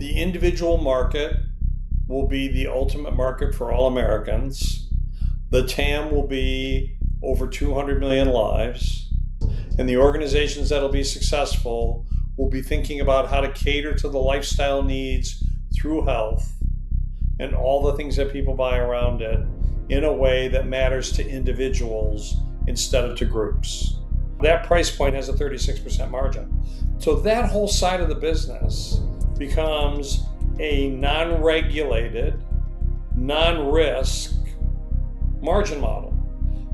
The individual market will be the ultimate market for all Americans. The TAM will be over 200 million lives. And the organizations that'll be successful will be thinking about how to cater to the lifestyle needs through health and all the things that people buy around it in a way that matters to individuals instead of to groups. That price point has a 36% margin. So that whole side of the business becomes a non-regulated, non-risk margin model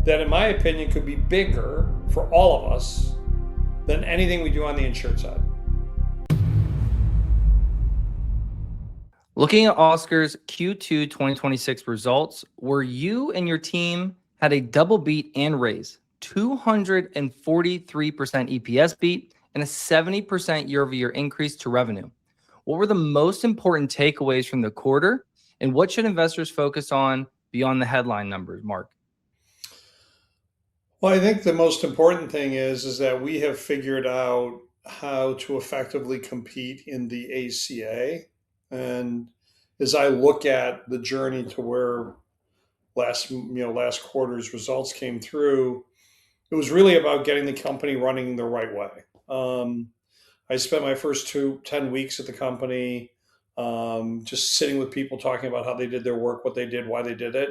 that, in my opinion, could be bigger for all of us than anything we do on the insured side. Looking at Oscar's Q2 2026 results, where you and your team had a double beat and raise, 243% EPS beat, and a 70% year-over-year increase to revenue. What were the most important takeaways from the quarter, and what should investors focus on beyond the headline numbers, Mark? Well, I think the most important thing is that we have figured out how to effectively compete in the ACA. And as I look at the journey to where last quarter's results came through, it was really about getting the company running the right way. I spent my first 10 weeks at the company just sitting with people, talking about how they did their work, what they did, why they did it,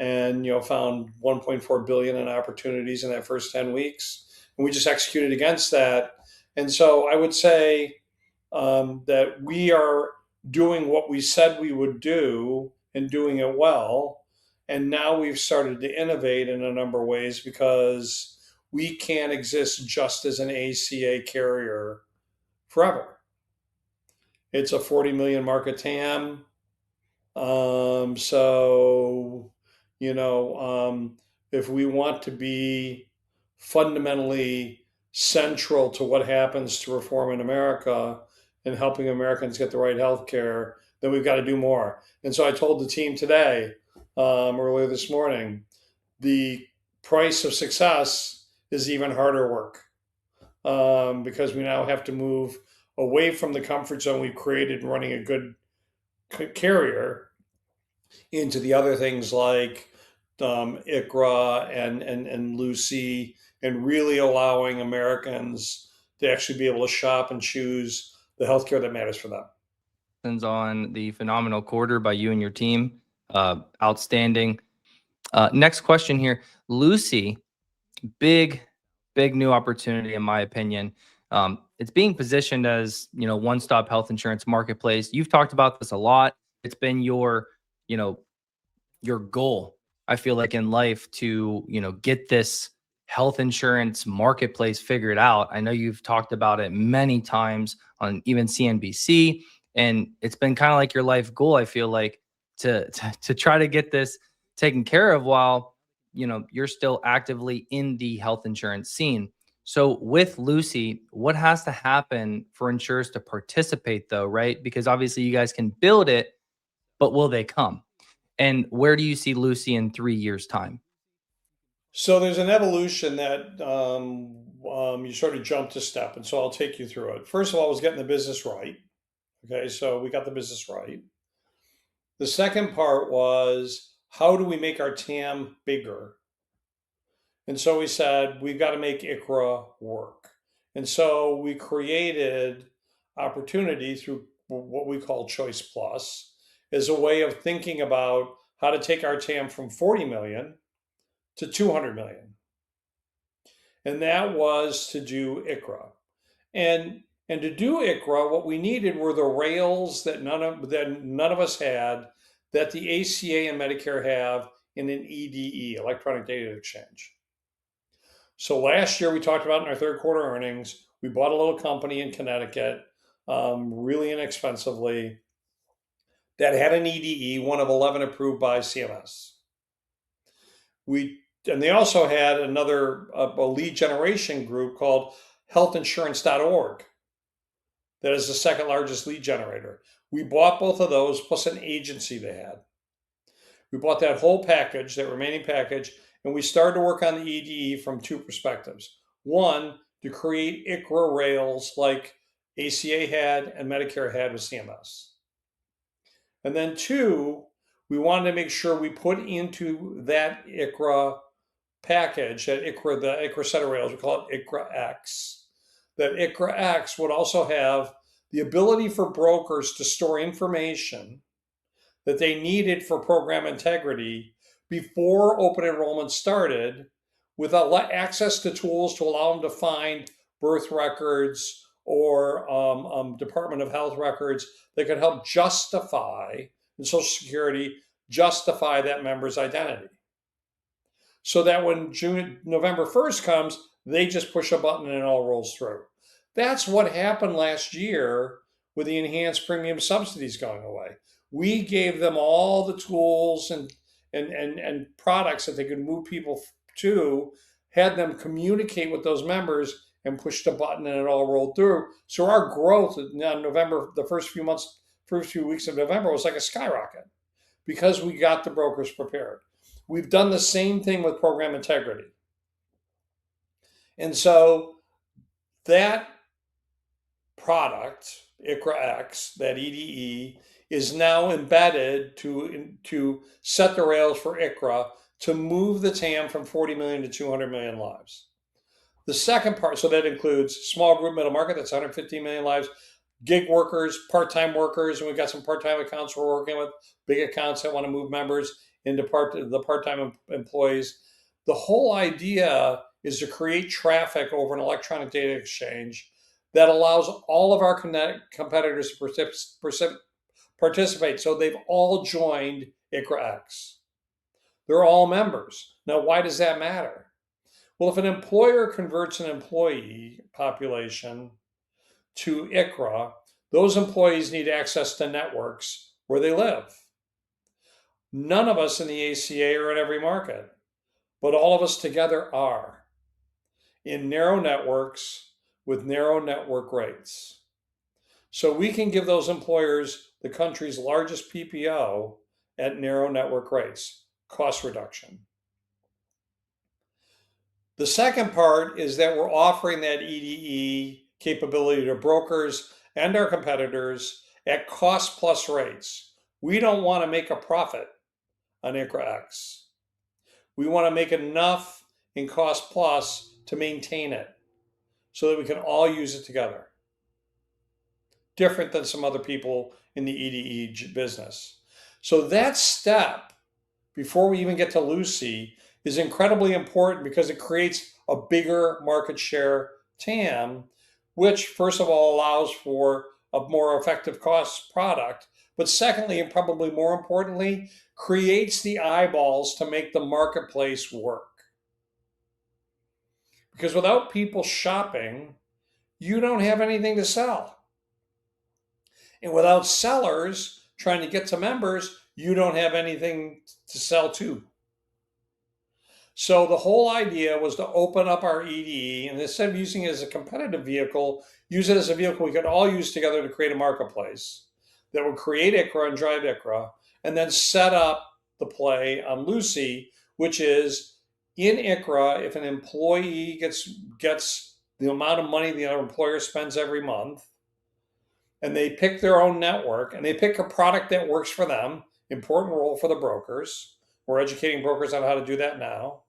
and found 1.4 billion in opportunities in that first 10 weeks, and we just executed against that. And so I would say that we are doing what we said we would do and doing it well. And now we've started to innovate in a number of ways, because we can't exist just as an ACA carrier forever. It's a 40 million market TAM. If we want to be fundamentally central to what happens to reform in America and helping Americans get the right health care, then we've got to do more. And so I told the team today, earlier this morning, the price of success is even harder work, because we now have to move away from the comfort zone we've created in running a good carrier into the other things like ICHRA and Lucy, and really allowing Americans to actually be able to shop and choose the healthcare that matters for them. On the phenomenal quarter by you and your team. Outstanding. Next question here. Lucy, big new opportunity in my opinion. It's being positioned as, one-stop health insurance marketplace. You've talked about this a lot. It's been your goal, I feel like, in life to, get this health insurance marketplace figured out. I know you've talked about it many times on even CNBC, and it's been kind of like your life goal, I feel like, to try to get this taken care of while, you're still actively in the health insurance scene. So with Lucy, what has to happen for insurers to participate though, right? Because obviously you guys can build it, but will they come? And where do you see Lucy in 3 years' time? So there's an evolution that you sort of jumped a step, and so I'll take you through it. First of all, was getting the business right. Okay, so we got the business right. The second part was, how do we make our TAM bigger? And so we said, we've got to make ICHRA work. And so we created opportunity through what we call Choice Plus as a way of thinking about how to take our TAM from 40 million to 200 million. And that was to do ICHRA. And to do ICHRA, what we needed were the rails that none of us had, that the ACA and Medicare have in an EDE, Electronic Data Exchange. So last year, we talked about in our third quarter earnings, we bought a little company in Connecticut, really inexpensively, that had an EDE, one of 11 approved by CMS. And they also had a lead generation group called healthinsurance.org that is the second largest lead generator. We bought both of those plus an agency they had. We bought that whole package, that remaining package, and we started to work on the EDE from two perspectives. One, to create ICHRA rails like ACA had and Medicare had with CMS. And then two, we wanted to make sure we put into that ICHRA package, that ICHRA, the ICHRA set of rails, we call it ICHRA X, that ICHRA X would also have the ability for brokers to store information that they needed for program integrity before open enrollment started, with access to tools to allow them to find birth records or Department of Health records that could help justify, in Social Security, justify that member's identity. So that when November 1st comes, they just push a button and it all rolls through. That's what happened last year with the enhanced premium subsidies going away. We gave them all the tools and products that they could move people to, had them communicate with those members, and pushed a button and it all rolled through. So our growth in November, the first few weeks of November, was like a skyrocket because we got the brokers prepared. We've done the same thing with program integrity. And so that product, ICHRA X, that EDE, is now embedded to set the rails for ICHRA to move the TAM from 40 million to 200 million lives. The second part, so that includes small group middle market, that's 115 million lives, gig workers, part-time workers, and we've got some part-time accounts we're working with, big accounts that want to move members into the part-time employees. The whole idea is to create traffic over an electronic data exchange that allows all of our competitors to participate. So they've all joined ICHRA X. They're all members. Now, why does that matter? Well, if an employer converts an employee population to ICHRA, those employees need access to networks where they live. None of us in the ACA are in every market, but all of us together are in narrow networks with narrow network rates. So we can give those employers the country's largest PPO at narrow network rates, cost reduction. The second part is that we're offering that EDE capability to brokers and our competitors at cost plus rates. We don't want to make a profit on ICHRA X. We want to make enough in cost plus to maintain it so that we can all use it together. Different than some other people in the EDE business. So that step, before we even get to Lucy, is incredibly important because it creates a bigger market share TAM, which first of all allows for a more effective cost product, but secondly, and probably more importantly, creates the eyeballs to make the marketplace work. Because without people shopping, you don't have anything to sell. And without sellers trying to get to members, you don't have anything to sell to. So the whole idea was to open up our EDE, and instead of using it as a competitive vehicle, use it as a vehicle we could all use together to create a marketplace that would create ICHRA and drive ICHRA, and then set up the play on Lucy, which is in ICHRA, if an employee gets the amount of money the employer spends every month, and they pick their own network, and they pick a product that works for them, important role for the brokers. We're educating brokers on how to do that now.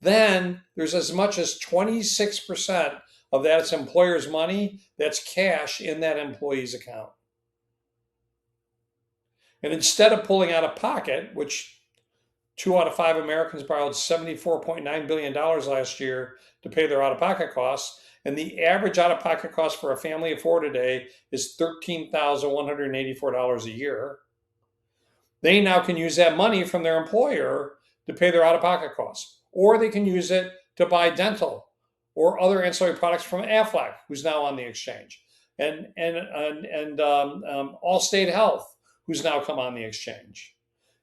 Then there's as much as 26% of that employer's money that's cash in that employee's account. And instead of pulling out of pocket, which 2 out of 5 Americans borrowed $74.9 billion last year to pay their out-of-pocket costs, and the average out-of-pocket cost for a family of 4 today is $13,184 a year, they now can use that money from their employer to pay their out-of-pocket costs. Or they can use it to buy dental or other ancillary products from Aflac, who's now on the exchange, and Allstate Health, who's now come on the exchange,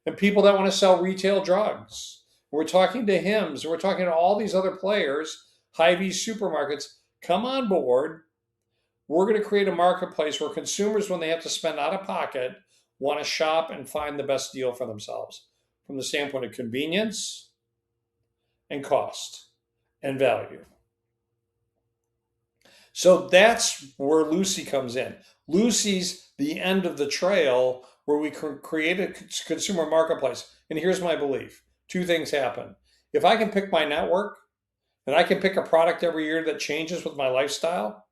and people that want to sell retail drugs. We're talking to HIMSS. We're talking to all these other players, Hy-Vee supermarkets. Come on board. We're going to create a marketplace where consumers, when they have to spend out of pocket, want to shop and find the best deal for themselves from the standpoint of convenience and cost and value. So that's where Lucy comes in. Lucy's the end of the trail where we create a consumer marketplace. And here's my belief: two things happen. If I can pick my network and I can pick a product every year that changes with my lifestyle,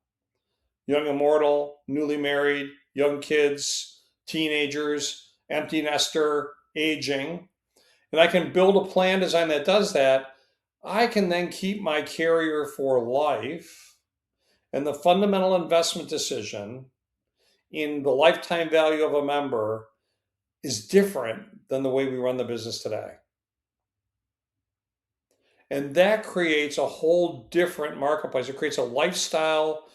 young immortal, newly married, young kids, teenagers, empty nester, aging, and I can build a plan design that does that, I can then keep my carrier for life. And the fundamental investment decision in the lifetime value of a member is different than the way we run the business today. And that creates a whole different marketplace. It creates a lifestyle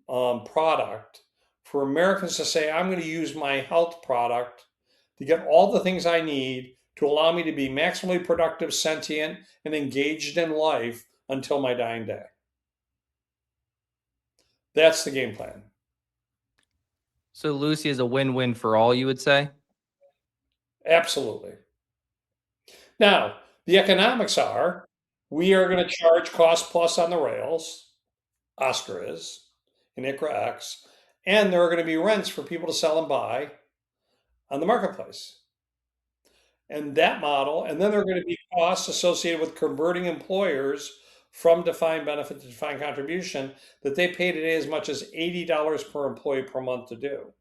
product for Americans to say, I'm going to use my health product to get all the things I need to allow me to be maximally productive, sentient, and engaged in life until my dying day. That's the game plan. So Lucy is a win-win for all, you would say? Absolutely. Now, the economics are we are going to charge cost plus on the rails, OSCR is, and ICHRA X, and there are going to be rents for people to sell and buy on the marketplace. And that model, and then there are going to be costs associated with converting employers from defined benefit to defined contribution that they pay today as much as $80 per employee per month to do.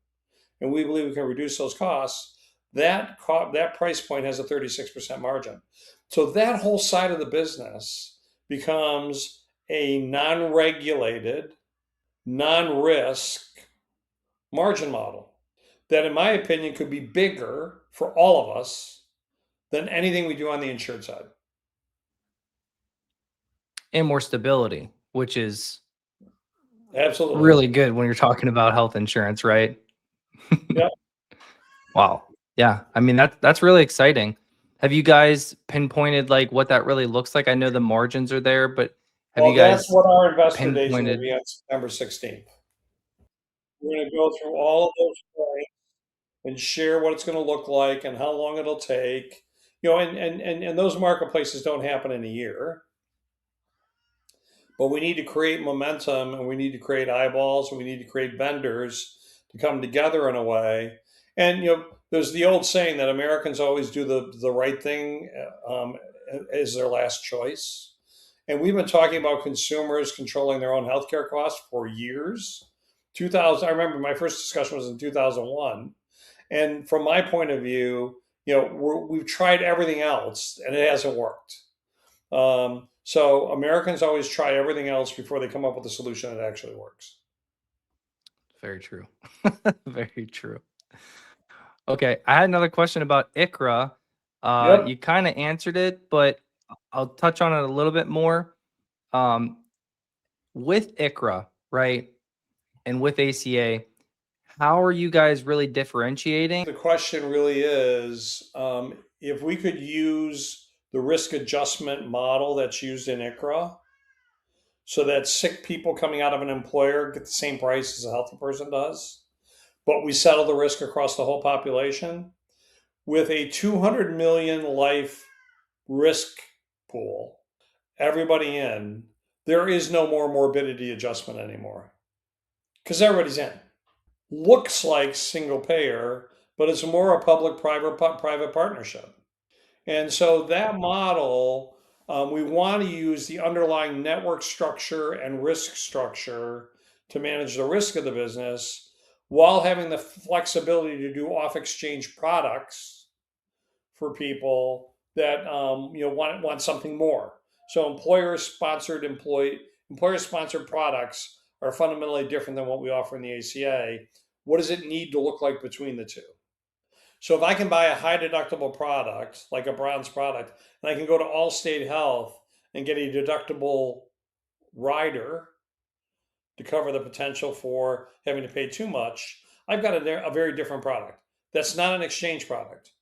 And we believe we can reduce those costs. That price point has a 36% margin. So that whole side of the business becomes a non-regulated, non-risk margin model that, in my opinion, could be bigger for all of us than anything we do on the insured side. And more stability, which is Absolutely. really good when you're talking about health insurance, right? Yeah. Wow. Yeah. I mean, that's really exciting. Have you guys pinpointed like what that really looks like? I know the margins are there, but have you Well, that's guys what our investor days are going to pinpointed? be on September 16th. We're going to go through all of those points and share what it's going to look like and how long it'll take. And those marketplaces don't happen in a year, but we need to create momentum and we need to create eyeballs and we need to create vendors to come together in a way. And there's the old saying that Americans always do the right thing as their last choice. And we've been talking about consumers controlling their own healthcare costs for years. 2000, I remember my first discussion was in 2001. And from my point of view, we've tried everything else and it hasn't worked. So Americans always try everything else before they come up with a solution that actually works. Very true. Very true. Okay. I had another question about ICHRA. Yep. You kind of answered it, but I'll touch on it a little bit more. Um, with ICHRA, right? And with ACA, how are you guys really differentiating? The question really is if we could use the risk adjustment model that's used in ICHRA so that sick people coming out of an employer get the same price as a healthy person does, but we settle the risk across the whole population with a 200 million life risk pool, everybody in, there is no more morbidity adjustment anymore because everybody's in. Looks like single payer, but it's more a public-private partnership. And so that model, we want to use the underlying network structure and risk structure to manage the risk of the business while having the flexibility to do off-exchange products for people that want something more. So employer-sponsored products are fundamentally different than what we offer in the ACA. What does it need to look like between the two? So if I can buy a high deductible product, like a bronze product, and I can go to Allstate Health and get a deductible rider to cover the potential for having to pay too much, I've got a very different product. That's not an exchange product.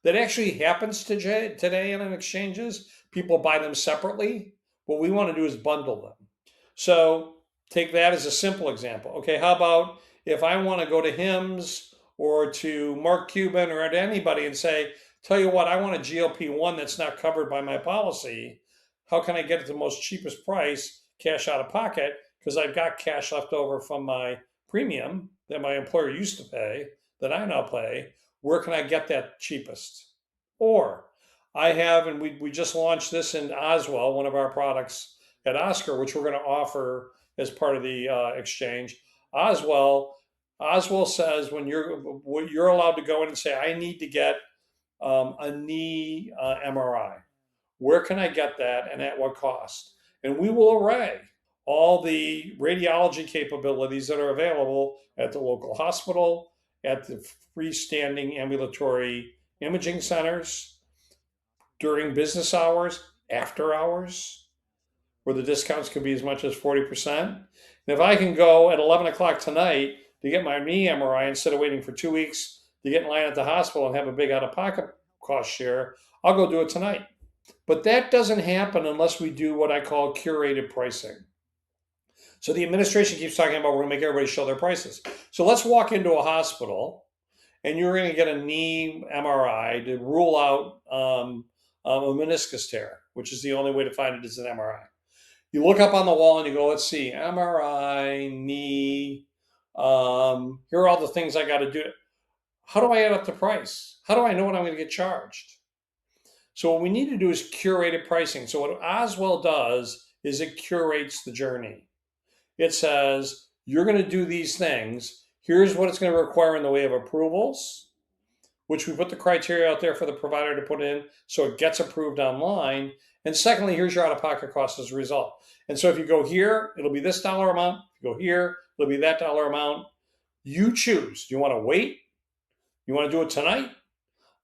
That actually happens today in exchanges. People buy them separately. What we want to do is bundle them. So take that as a simple example. Okay, how about if I want to go to HIMSS or to Mark Cuban or to anybody and say, tell you what, I want a GLP-1 that's not covered by my policy. How can I get it the most cheapest price, cash out of pocket? because I've got cash left over from my premium that my employer used to pay that I now pay. Where can I get that cheapest? Or I have, and we just launched this in Oswell, one of our products at Oscar, which we're going to offer as part of the exchange. Oswell, Oswell says when you're allowed to go in and say, I need to get a knee MRI. Where can I get that and at what cost? And we will array all the radiology capabilities that are available at the local hospital, at the freestanding ambulatory imaging centers, during business hours, after hours, where the discounts could be as much as 40%. And if I can go at 11 o'clock tonight to get my knee MRI instead of waiting for 2 weeks to get in line at the hospital and have a big out of pocket cost share, I'll go do it tonight. But that doesn't happen unless we do what I call curated pricing. So the administration keeps talking about we're going to make everybody show their prices. So let's walk into a hospital and you're going to get a knee MRI to rule out a meniscus tear, which is the only way to find it is an MRI. You look up on the wall and you go, let's see, MRI, knee. Here are all the things I got to do. How do I add up the price? How do I know what I'm going to get charged? So what we need to do is curated pricing. So what Oswell does is it curates the journey. It says, you're going to do these things. Here's what it's going to require in the way of approvals, which we put the criteria out there for the provider to put in so it gets approved online. And secondly, here's your out-of-pocket cost as a result. And so if you go here, it'll be this dollar amount. If you go here, it'll be that dollar amount. You choose. Do you want to wait? You want to do it tonight?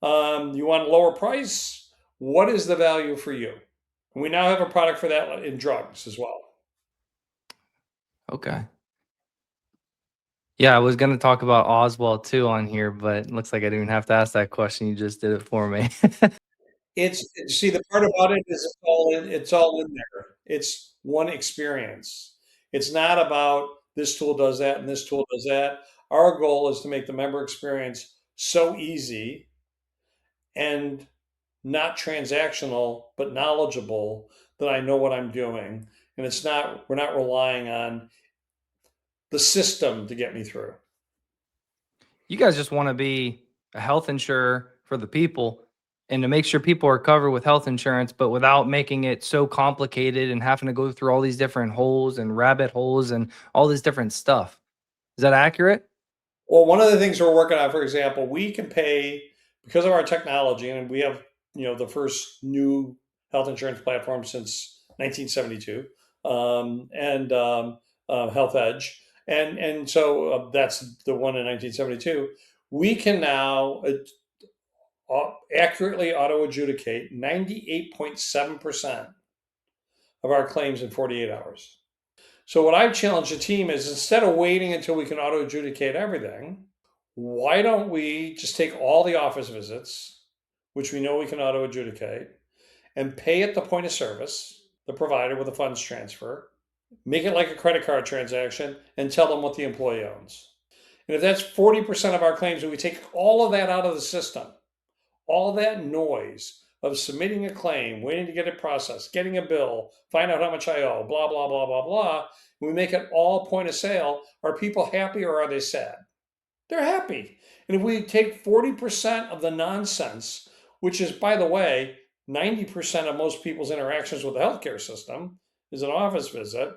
You want a lower price? What is the value for you? And we now have a product for that in drugs as well. Okay. Yeah, I was gonna talk about Oswell too on here, but it looks like I didn't even have to ask that question. You just did it for me. It's see the part about it is it's all in there. It's one experience. It's not about this tool does that and this tool does that. Our goal is to make the member experience so easy and not transactional, but knowledgeable that I know what I'm doing. And we're not relying on the system to get me through. You guys just want to be a health insurer for the people and to make sure people are covered with health insurance, but without making it so complicated and having to go through all these different holes and rabbit holes and all this different stuff. Is that accurate? Well, one of the things we're working on, for example, we can pay because of our technology, and we have the first new health insurance platform since 1972, and Health Edge, and so that's the one in 1972. We can now accurately auto adjudicate 98.7% of our claims in 48 hours. So what I've challenged the team is instead of waiting until we can auto adjudicate everything, why don't we just take all the office visits, which we know we can auto adjudicate, and pay at the point of service, the provider with a funds transfer, make it like a credit card transaction, and tell them what the employee owns. And if that's 40% of our claims, and we take all of that out of the system, all that noise of submitting a claim, waiting to get it processed, getting a bill, find out how much I owe, blah, blah, blah, blah, blah. We make it all point of sale. Are people happy or are they sad? They're happy. And if we take 40% of the nonsense, which is, by the way, 90% of most people's interactions with the healthcare system is an office visit,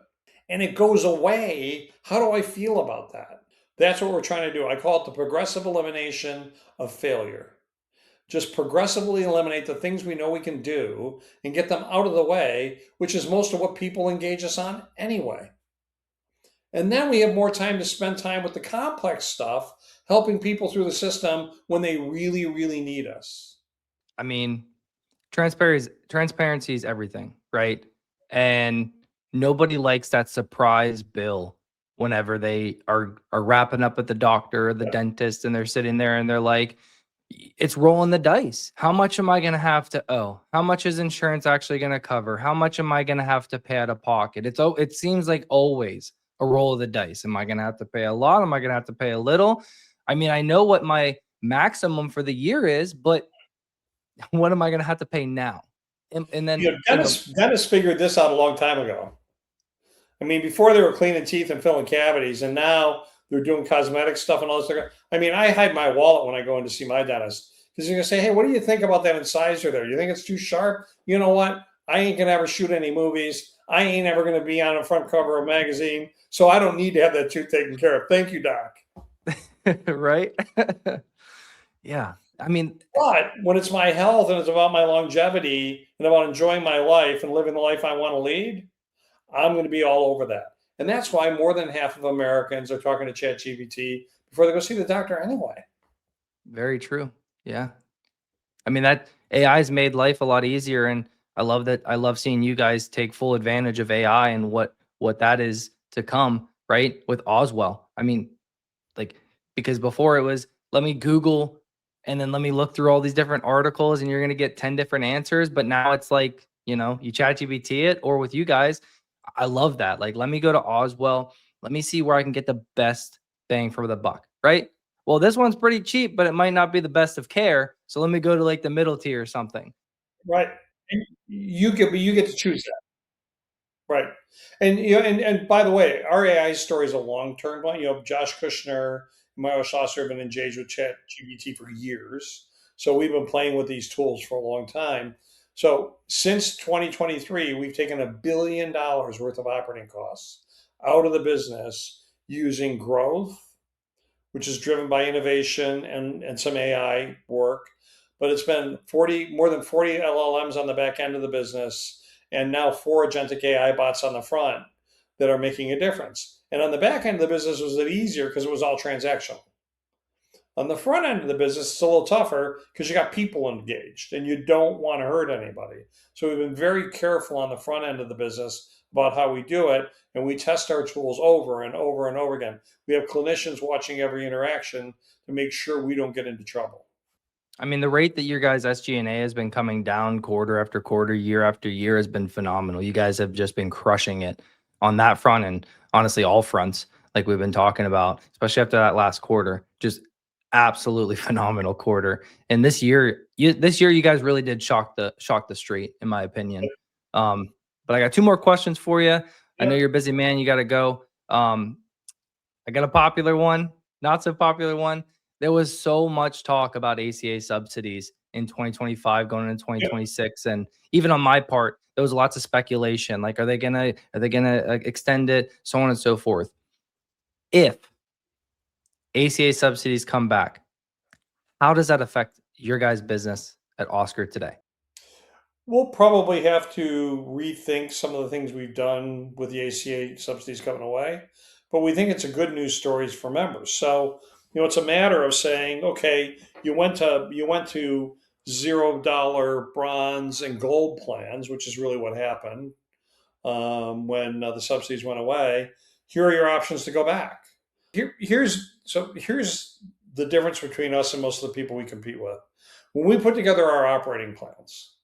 and it goes away, how do I feel about that? That's what we're trying to do. I call it the progressive elimination of failure. Just progressively eliminate the things we know we can do and get them out of the way, which is most of what people engage us on anyway. And then we have more time to spend time with the complex stuff, helping people through the system when they really, really need us. I mean, transparency is everything, right? And nobody likes that surprise bill whenever they are wrapping up at the doctor or the dentist and they're sitting there and they're like, it's rolling the dice. How much am I going to have to owe? How much is insurance actually going to cover? How much am I going to have to pay out of pocket? It seems like always a roll of the dice. Am I going to have to pay a lot? Am I going to have to pay a little? I mean, I know what my maximum for the year is, but what am I going to have to pay now? And then Dennis figured this out a long time ago. I mean, before they were cleaning teeth and filling cavities, and now they're doing cosmetic stuff and all this stuff. I mean, I hide my wallet when I go in to see my dentist because you're gonna say, "Hey, what do you think about that incisor there? You think it's too sharp? You know what? I ain't gonna ever shoot any movies. I ain't ever gonna be on the front cover of a magazine, so I don't need to have that tooth taken care of. Thank you, doc." Right? Yeah. I mean, But when it's my health and it's about my longevity and about enjoying my life and living the life I want to lead, I'm going to be all over that. And that's why more than half of Americans are talking to ChatGPT before they go see the doctor anyway. very true. Yeah. I mean, that AI's made life a lot easier, and I love that. I love seeing you guys take full advantage of AI and what that is to come, right? With Oswell. I mean, like, because before it was, let me Google and then let me look through all these different articles and you're going to get 10 different answers. But now it's like, you chat GBT it, or with you guys, I love that. Like, let me go to Oswell. Let me see where I can get the best bang for the buck, right? Well, this one's pretty cheap, but it might not be the best of care. So let me go to like the middle tier or something. Right. And you get to choose that. Right. And and by the way, our AI story is a long-term one. Josh Kushner and Mario Schlosser have been engaged with Chat GBT for years. So we've been playing with these tools for a long time. So since 2023, we've taken $1 billion worth of operating costs out of the business using growth, which is driven by innovation and some AI work. But it's been more than 40 LLMs on the back end of the business, and now 4 agentic AI bots on the front that are making a difference. And on the back end of the business was it easier because it was all transactional. On the front end of the business, it's a little tougher because you got people engaged and you don't want to hurt anybody. So we've been very careful on the front end of the business about how we do it, and we test our tools over and over and over again. We have clinicians watching every interaction to make sure we don't get into trouble. I mean, the rate that your guys' SG&A has been coming down quarter after quarter, year after year has been phenomenal. You guys have just been crushing it on that front, and honestly, all fronts, like we've been talking about, especially after that last quarter. Just absolutely phenomenal quarter. And this year you guys really did shock the street, in my opinion. But I got two more questions for you. I know Yep. you're a busy man. You got to go. I got a popular one, not so popular one. There was so much talk about ACA subsidies in 2025 going into Yep. 2026, and even on my part, there was lots of speculation. Like, are they gonna extend it, so on and so forth. If ACA subsidies come back, how does that affect your guys' business at Oscar today? We'll probably have to rethink some of the things we've done with the ACA subsidies coming away, but we think it's a good news stories for members. So, it's a matter of saying, okay, you went to $0 bronze and gold plans, which is really what happened when the subsidies went away. Here are your options to go back. Here's the difference between us and most of the people we compete with. When we put together our operating plans,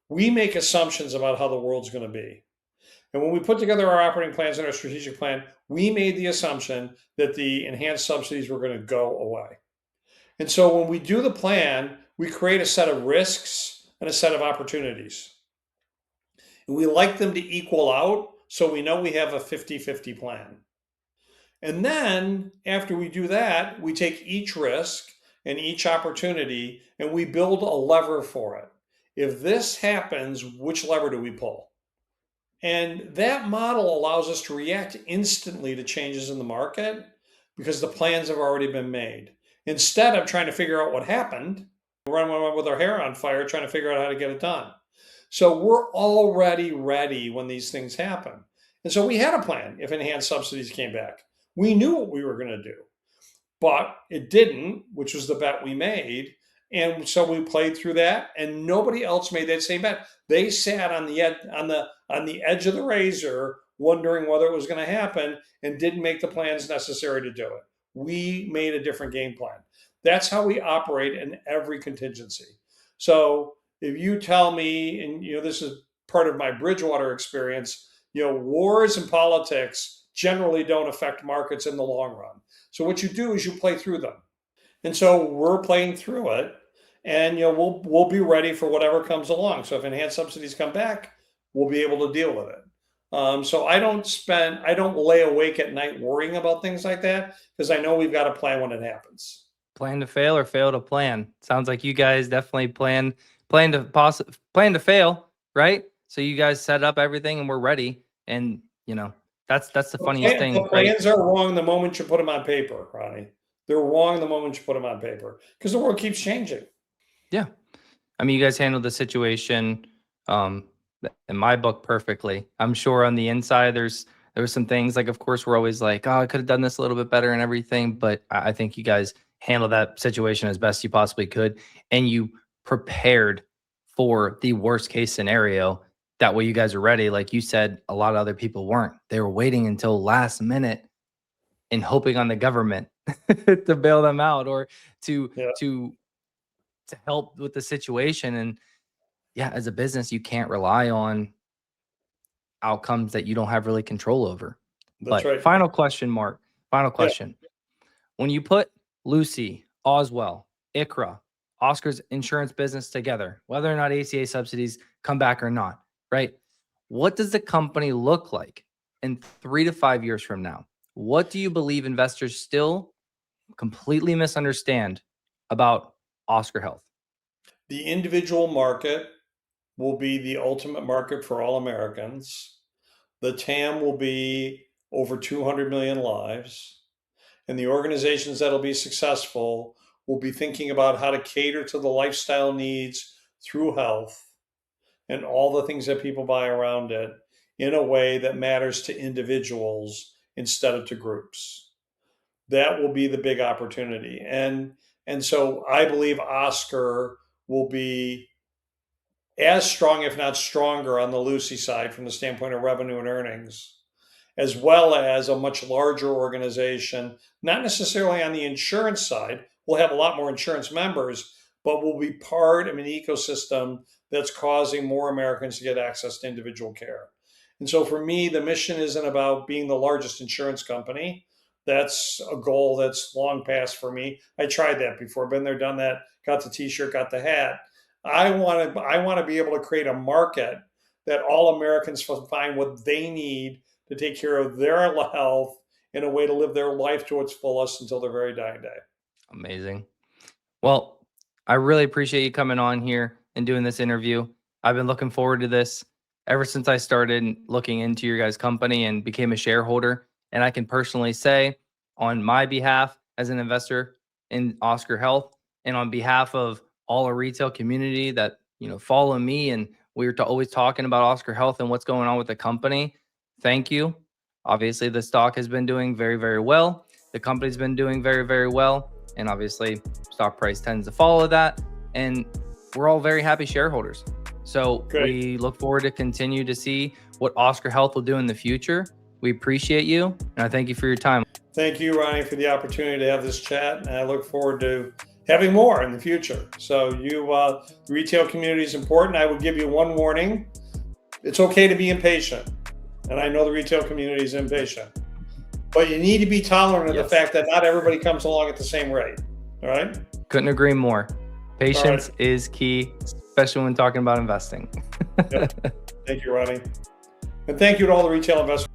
we make assumptions about how the world's going to be. And when we put together our operating plans and our strategic plan, we made the assumption that the enhanced subsidies were going to go away. And so when we do the plan, we create a set of risks and a set of opportunities. And we like them to equal out so we know we have a 50-50 plan. And then after we do that, we take each risk and each opportunity and we build a lever for it. If this happens, which lever do we pull? And that model allows us to react instantly to changes in the market because the plans have already been made. Instead of trying to figure out what happened, run with our hair on fire trying to figure out how to get it done. So we're already ready when these things happen. And so we had a plan if enhanced subsidies came back. We knew what we were going to do, but it didn't, which was the bet we made. And so we played through that, and nobody else made that same bet. They sat on the edge of the razor, wondering whether it was going to happen, and didn't make the plans necessary to do it. We made a different game plan. That's how we operate in every contingency. So if you tell me, and this is part of my Bridgewater experience, wars and politics generally don't affect markets in the long run. So what you do is you play through them. And so we're playing through it, and we'll be ready for whatever comes along. So if enhanced subsidies come back, we'll be able to deal with it. So I don't lay awake at night worrying about things like that because I know we've got a plan when it happens. Plan to fail or fail to plan. Sounds like you guys definitely plan to fail, right? So you guys set up everything and we're ready. And that's the funniest The thing, right? plans are wrong the moment you put them on paper, Ronnie. They're wrong the moment you put them on paper because the world keeps changing. Yeah. I mean, you guys handled the situation um in my book perfectly. I'm sure on the inside there was some things like, of course, we're always like, oh, I could have done this a little bit better and everything, but I think you guys handled that situation as best you possibly could, and you prepared for the worst case scenario. That way you guys are ready. Like you said, a lot of other people weren't. They were waiting until last minute and hoping on the government to bail them out or to Yeah, to to help with the situation. And yeah, as a business, you can't rely on outcomes that you don't have really control over. that's But right. final question, Mark. Final Yeah, question. When you put Lucy, Oswell, ICHRA, Oscar's insurance business together, whether or not ACA subsidies come back or not, right? What does the company look like in 3 to 5 years from now? What do you believe investors still completely misunderstand about Oscar Health? the individual market will be the ultimate market for all Americans. The TAM will be over 200 million lives. And the organizations that'll be successful will be thinking about how to cater to the lifestyle needs through health and all the things that people buy around it in a way that matters to individuals instead of to groups. That will be the big opportunity. And so I believe Oscar will be as strong, if not stronger, on the Lucy side from the standpoint of revenue and earnings, as well as a much larger organization, not necessarily on the insurance side. We'll have a lot more insurance members, but we'll be part of an ecosystem that's causing more Americans to get access to individual care. And so for me, the mission isn't about being the largest insurance company. That's a goal that's long past for me. I tried that before, been there, done that, got the t-shirt, got the hat. I want to be able to create a market that all Americans find what they need to take care of their health in a way to live their life to its fullest until their very dying day. Amazing. Well, I really appreciate you coming on here and doing this interview. I've been looking forward to this ever since I started looking into your guys' company and became a shareholder. And I can personally say, on my behalf as an investor in Oscar Health, and on behalf of all our retail community that follow me, and we were always talking about Oscar Health and what's going on with the company. Thank you. Obviously, the stock has been doing very, very well. The company's been doing very, very well, and obviously stock price tends to follow that, and we're all very happy shareholders. So Great. we look forward to continue to see what Oscar Health will do in the future. We appreciate you, and I thank you for your time. Thank you, Ronnie, for the opportunity to have this chat, and I look forward to having more in the future. So the retail community is important. I will give you one warning. It's okay to be impatient, and I know the retail community is impatient, but you need to be tolerant of the fact that not everybody comes along at the same rate. All right? Couldn't agree more. Patience is key, especially when talking about investing. Yep. Thank you, Ronnie. And thank you to all the retail investors.